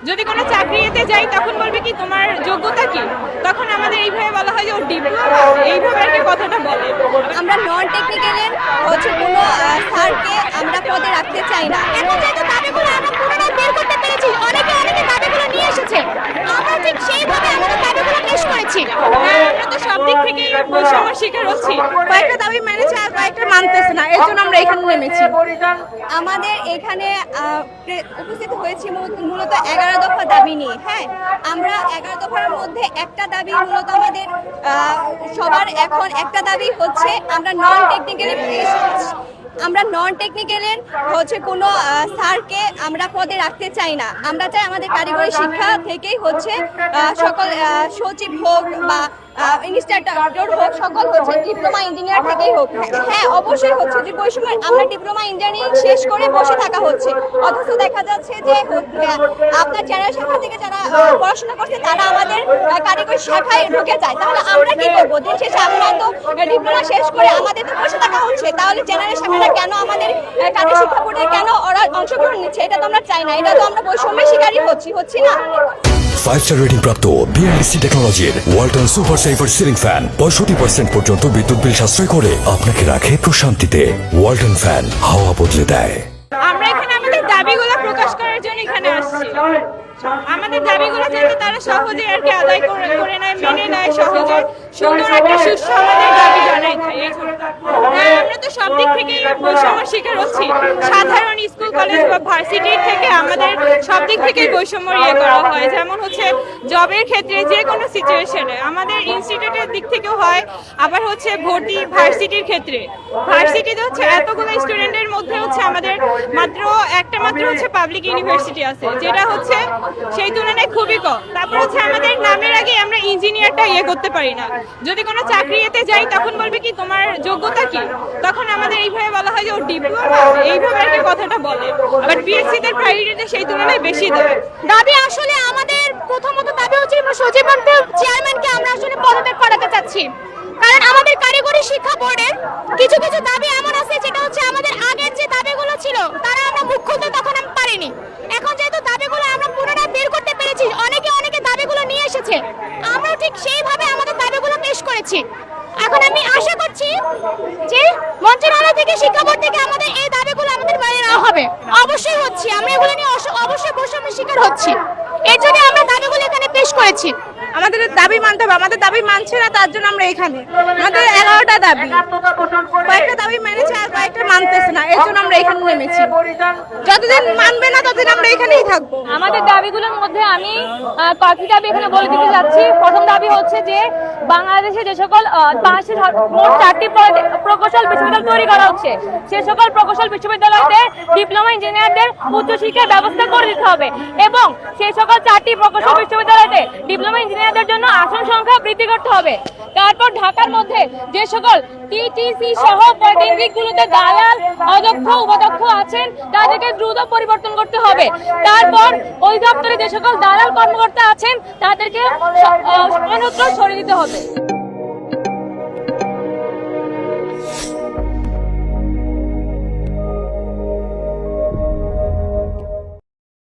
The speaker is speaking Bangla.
যদি কোনো চাকরিতে যাই তখন বলবে কি তোমার যোগ্যতা কি, তখন আমাদের এইভাবে বলা হয় যে ও ডিপ্লোমা, এইভাবে আর কি কথাটা বলে। আমরা নন টেকনিক্যালের হচ্ছে কোনো স্যারকে আমরা পদে রাখতে চাই না। এখন যেহেতু দাবিগুলো আমরা পুরোটা বের করতে পেরেছি, অনেকে দাবিগুলো নিয়ে এসেছে, আমরা ঠিক সেইভাবে আমাদের দাবিগুলো পেশ করেছি। আমরা তো সব দিক থেকেই বৈষম্যের শিকার হচ্ছি, কয়েকটা দাবি মেনেছে আর কয়েকটা মানতেছে না, এর জন্য আমরা এখানে নেমেছি। আমাদের এখানে উপস্থিত হয়েছি মূলত 11 দফা দাবি নিয়ে। হ্যাঁ, আমরা 11 দফার মধ্যে একটা দাবি মূলত আমাদের সবার এখন একটা দাবি হচ্ছে আমরা নন টেকনিক্যালের হচ্ছে কোনো স্যারকে আমরা পদে রাখতে চাই না। আমরা চাই আমাদের কারিগরি শিক্ষা থেকেই হচ্ছে সকল সচিব হোক বা ইনস্ট্রাক্টর হোক, সকল হচ্ছে ডিপ্লোমা ইঞ্জিনিয়ার থেকেই হোক। হ্যাঁ, অবশ্যই হচ্ছে যে বৈষম্য, আমরা ডিপ্লোমা ইঞ্জিনিয়ারিং শেষ করে বসে থাকা হচ্ছে, অথচ দেখা যাচ্ছে যে আপনার জেনারেল শাখা থেকে যারা পড়াশোনা করছে তারা আমাদের কারিগরি শাখায় ঢুকে যায়। তাহলে আমরা কি করবো? দিন শেষে আমরা তো ডিপ্লোমা শেষ করে আমাদের তো বসে থাকা হচ্ছে, তাহলে জেনারেল শাখাটা কেন আমাদের কারিগরি শিক্ষা বোর্ডে কেন ওরা অংশগ্রহণ নিচ্ছে? এটা তো আমরা চাই না, এটা তো আমরা বৈষম্যের শিকারই হচ্ছি না। 5-স্টার রেটিং প্রাপ্ত বিএলডিসি টেকনোলজির Walton super saver ceiling fan 65% পর্যন্ত বিদ্যুৎ বিল সাশ্রয় করে আপনাকে রাখে প্রশান্তিতে। ওয়ালটন ফ্যান হাওয়া বদলে দেয়। আমরা এখানে আমাদের দাবিগুলো প্রকাশ করার জন্য এখানে আসছি। আমাদের দাবিগুলো যাতে তারা সহজে আর কি আদায় করে নেয়, মেনে নেয়, সহজে সুন্দর একটা সুস্থ আমাদের দাবি জানাই দেয়। আমরা তো সব দিক থেকেই বৈষম্যের শিকার হচ্ছি, সাধারণ স্কুল কলেজ বা ভার্সিটির থেকে আমাদের সব দিক থেকে বৈষম্য করা হয়। যেমন হচ্ছে জবের ক্ষেত্রে যে কোনো সিচুয়েশনে আমাদের ইনস্টিটিউটের দিক থেকেও হয়, আবার হচ্ছে ভর্তি ভার্সিটির ক্ষেত্রে। ভার্সিটিতে হচ্ছে এতগুলো স্টুডেন্টের মধ্যে হচ্ছে আমাদের মাত্র হচ্ছে পাবলিক ইউনিভার্সিটি আছে, যেটা হচ্ছে সেই তুলনায় খুবই কম। তারপর হচ্ছে আমাদের নামের আগে আমরা ইঞ্জিনিয়ারটা করতে পারি না। যদি কোনো চাকরিতে যাই তখন বলবে কি তোমার যোগ্যতা কি, তখন আমাদের এইভাবে বলা হয় যে ও ডিপ্লোমা, এইভাবে আর কি কথাটা বলে। বাট বিএসসি তে প্রায়োরিটি সেই তুলনায় বেশি দেয়। দাবি আসলে আমাদের প্রথমত দাবি হচ্ছে সচিব চেয়ারম্যানকে আমরা আসলে পদত্যাগ করাতে চাচ্ছি, কারণ আমাদের কারিগরি শিক্ষা বোর্ডের কিছু দাবি এমন আছে যেটা হচ্ছে আমাদের আগের যে দাবিগুলো ছিল তারা আমরা মুখ খুলতে তখন আমি পারিনি। এখন যেহেতু দাবিগুলো আমরা পুরোটা বের করতে পেরেছি, অনেকে দাবিগুলো নিয়ে এসেছে, আমরা ঠিক সেইভাবে আমাদের দাবিগুলো পেশ করেছি। এখন আমি আশা করছি যে মন্ত্রণালয় থেকে শিক্ষা বোর্ড থেকে আমাদের এই দাবিগুলো আমাদের বাইরে নেওয়া হবে। অবশ্যই হচ্ছে, আমরা এগুলো নিয়ে অবশ্যই বৈষম্যের শিকার হচ্ছি, এর জন্য আমরা দাবিগুলো এখানে পেশ করেছি। আমাদের দাবি মানতে হবে, আমাদের দাবি মানছে না, তার জন্য আমরা এখানে। আমাদের 11টা দাবি, কয়েকটা দাবি মেনেছে আর কয়েকটা মানতেছে না, এর জন্য আমরা এখানে নেমেছি। যতদিন মানবে না ততদিন আমরা এখানেই থাকবো। আমাদের দাবিগুলোর মধ্যে আমি কয়েকটি দাবি এখানে বলে দিতে যাচ্ছি। প্রথম দাবি হচ্ছে যে বাংলাদেশে যে সকল মোট 4টি প্রকৌশল বিশ্ববিদ্যালয় তৈরি করা হচ্ছে, সে সকল প্রকৌশল বিশ্ববিদ্যালয়তে ডিপ্লোমা ইঞ্জিনিয়ারদের উচ্চশিক্ষার ব্যবস্থা করে দিতে হবে এবং সেই সকল 4টি প্রকৌশল বিশ্ববিদ্যালয়তে ডিপ্লোমা ইঞ্জিনিয়ারদের জন্য আসন সংখ্যা বৃদ্ধি করতে হবে। তারপর ঢাকার মধ্যে যে সকল টিটিসি সহ পলিটেকনিকগুলোতে দালাল, অদক্ষ, উপাধ্যক্ষ আছেন তাদেরকে দ্রুত পরিবর্তন করতে হবে। তারপর ওই দপ্তরে যে সকল দালাল কর্মকর্তা আছেন তাদেরকে অন্যত্র সরিয়ে দিতে হবে।